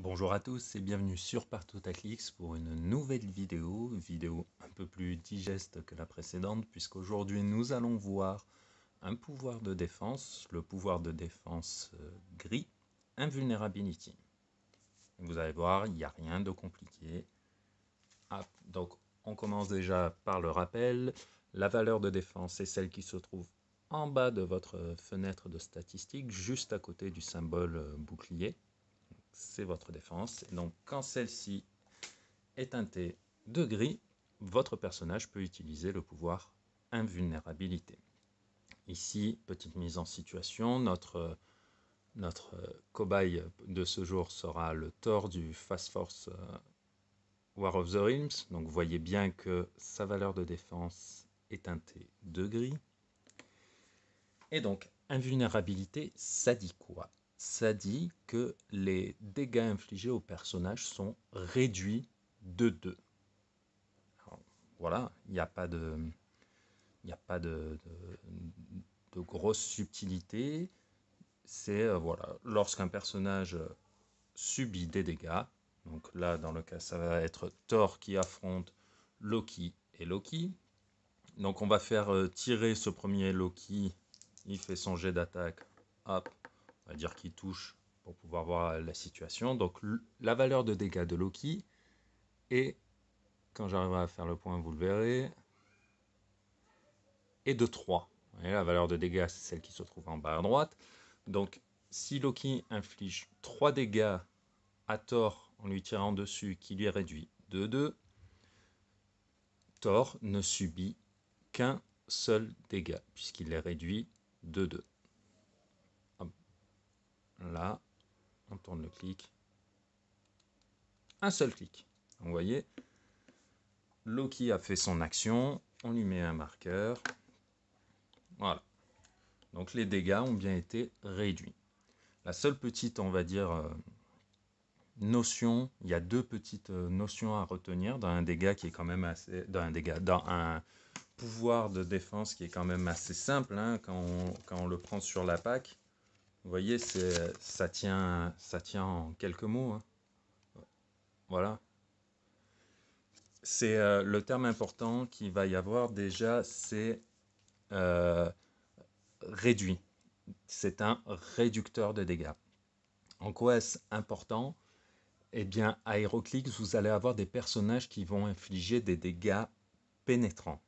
Bonjour à tous et bienvenue sur Partotaclix pour une nouvelle vidéo un peu plus digeste que la précédente, puisqu'aujourd'hui nous allons voir un pouvoir de défense, le pouvoir de défense gris, Invulnerability. Vous allez voir, il n'y a rien de compliqué. Donc on commence déjà par le rappel. La valeur de défense est celle qui se trouve en bas de votre fenêtre de statistiques, juste à côté du symbole bouclier. C'est votre défense. Et donc quand celle-ci est teintée de gris, votre personnage peut utiliser le pouvoir invulnérabilité. Ici, petite mise en situation, notre cobaye de ce jour sera le Thor du Fast Force War of the Realms. Donc vous voyez bien que sa valeur de défense est teintée de gris. Et donc, invulnérabilité, ça dit quoi? Ça dit que les dégâts infligés au personnage sont réduits de 2. Alors, voilà, il n'y a pas de, de grosse subtilité. C'est voilà, lorsqu'un personnage subit des dégâts, donc là dans le cas ça va être Thor qui affronte Loki et Loki. Donc on va faire tirer ce premier Loki, il fait son jet d'attaque, hop, on va dire qu'il touche pour pouvoir voir la situation. Donc la valeur de dégâts de Loki est, quand j'arriverai à faire le point vous le verrez, est de 3. Et la valeur de dégâts c'est celle qui se trouve en bas à droite. Donc si Loki inflige 3 dégâts à Thor en lui tirant dessus qui lui est réduit de 2, Thor ne subit qu'un seul dégât puisqu'il est réduit de 2. Là, on tourne le clic. Un seul clic. Vous voyez, Loki a fait son action. On lui met un marqueur. Voilà. Donc les dégâts ont bien été réduits. La seule petite, on va dire, notion, il y a deux petites notions à retenir dans un dégât qui est quand même assez, dans un pouvoir de défense qui est quand même assez simple, hein, quand on le prend sur la PAC. Vous voyez, ça tient en quelques mots. Hein. Voilà. C'est le terme important qu'il va y avoir déjà, c'est réduit. C'est un réducteur de dégâts. En quoi est-ce important? Eh bien, à HeroClix, vous allez avoir des personnages qui vont infliger des dégâts pénétrants.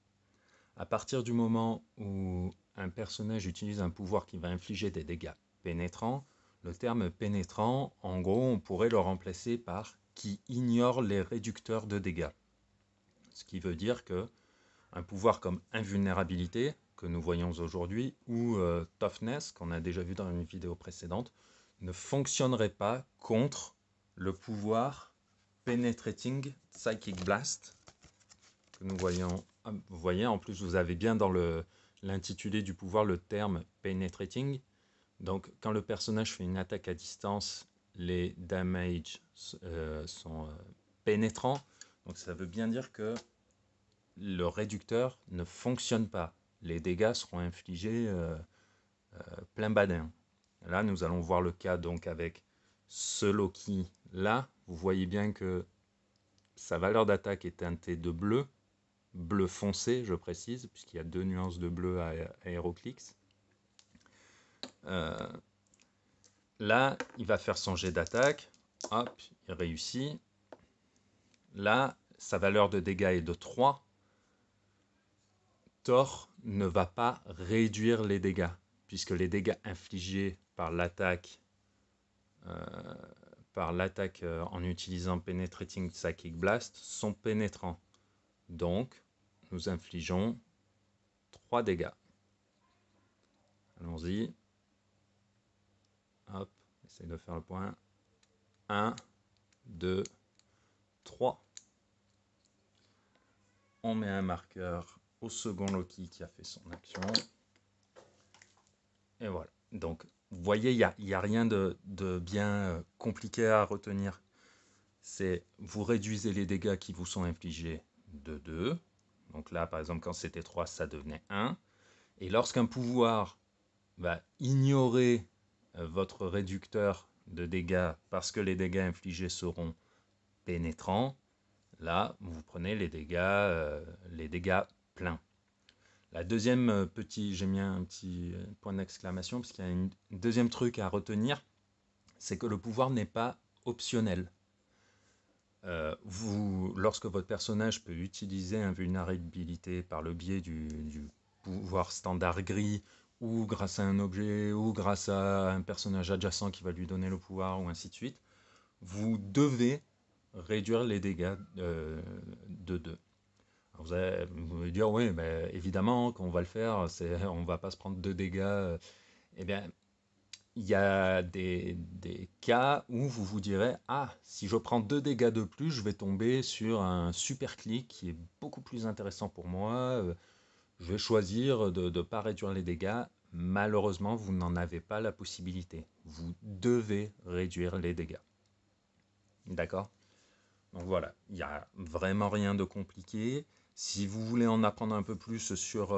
À partir du moment où un personnage utilise un pouvoir qui va infliger des dégâts pénétrants, le terme pénétrant, en gros, on pourrait le remplacer par qui ignore les réducteurs de dégâts. Ce qui veut dire que un pouvoir comme invulnérabilité, que nous voyons aujourd'hui, ou toughness, qu'on a déjà vu dans une vidéo précédente, ne fonctionnerait pas contre le pouvoir penetrating psychic blast, que nous voyons. Vous voyez, en plus, vous avez bien dans l'intitulé du pouvoir le terme penetrating. Donc, quand le personnage fait une attaque à distance, les damages sont pénétrants. Donc, ça veut bien dire que le réducteur ne fonctionne pas. Les dégâts seront infligés plein badin. Là, nous allons voir le cas donc avec ce Loki là. Vous voyez bien que sa valeur d'attaque est teintée de bleu, bleu foncé, je précise, puisqu'il y a deux nuances de bleu à HeroClix. Là, il va faire son jet d'attaque. Hop, il réussit. Là, sa valeur de dégâts est de 3. Thor ne va pas réduire les dégâts, puisque les dégâts infligés par l'attaque en utilisant Penetrating Psychic Blast sont pénétrants. Donc, nous infligeons 3 dégâts. Allons-y. Hop, essaye de faire le point. 1, 2, 3. On met un marqueur au second Loki qui a fait son action. Et voilà. Donc, vous voyez, il n'y a rien de bien compliqué à retenir. C'est vous réduisez les dégâts qui vous sont infligés de 2. Donc là, par exemple, quand c'était 3, ça devenait 1. Et lorsqu'un pouvoir va ignorer votre réducteur de dégâts parce que les dégâts infligés seront pénétrants, là, vous prenez les dégâts pleins. La deuxième j'ai mis un petit point d'exclamation parce qu'il y a un deuxième truc à retenir, c'est que le pouvoir n'est pas optionnel. Lorsque votre personnage peut utiliser invulnérabilité par le biais du pouvoir standard gris, ou grâce à un objet, ou grâce à un personnage adjacent qui va lui donner le pouvoir, ou ainsi de suite, vous devez réduire les dégâts de 2. Vous allez dire, oui, mais évidemment, quand on va le faire, on ne va pas se prendre 2 dégâts. Eh bien, il y a des cas où vous vous direz, ah, si je prends 2 dégâts de plus, je vais tomber sur un super clic qui est beaucoup plus intéressant pour moi. Je vais choisir de ne pas réduire les dégâts. Malheureusement, vous n'en avez pas la possibilité. Vous devez réduire les dégâts. D'accord? Donc voilà, il n'y a vraiment rien de compliqué. Si vous voulez en apprendre un peu plus sur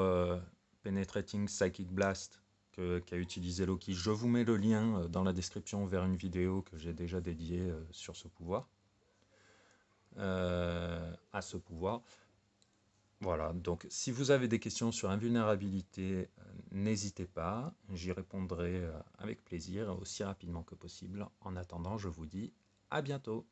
Penetrating Psychic Blast qu'a utilisé Loki, je vous mets le lien dans la description vers une vidéo que j'ai déjà dédiée sur ce pouvoir. À ce pouvoir. Voilà, donc si vous avez des questions sur invulnérabilité, n'hésitez pas, j'y répondrai avec plaisir, aussi rapidement que possible. En attendant, je vous dis à bientôt.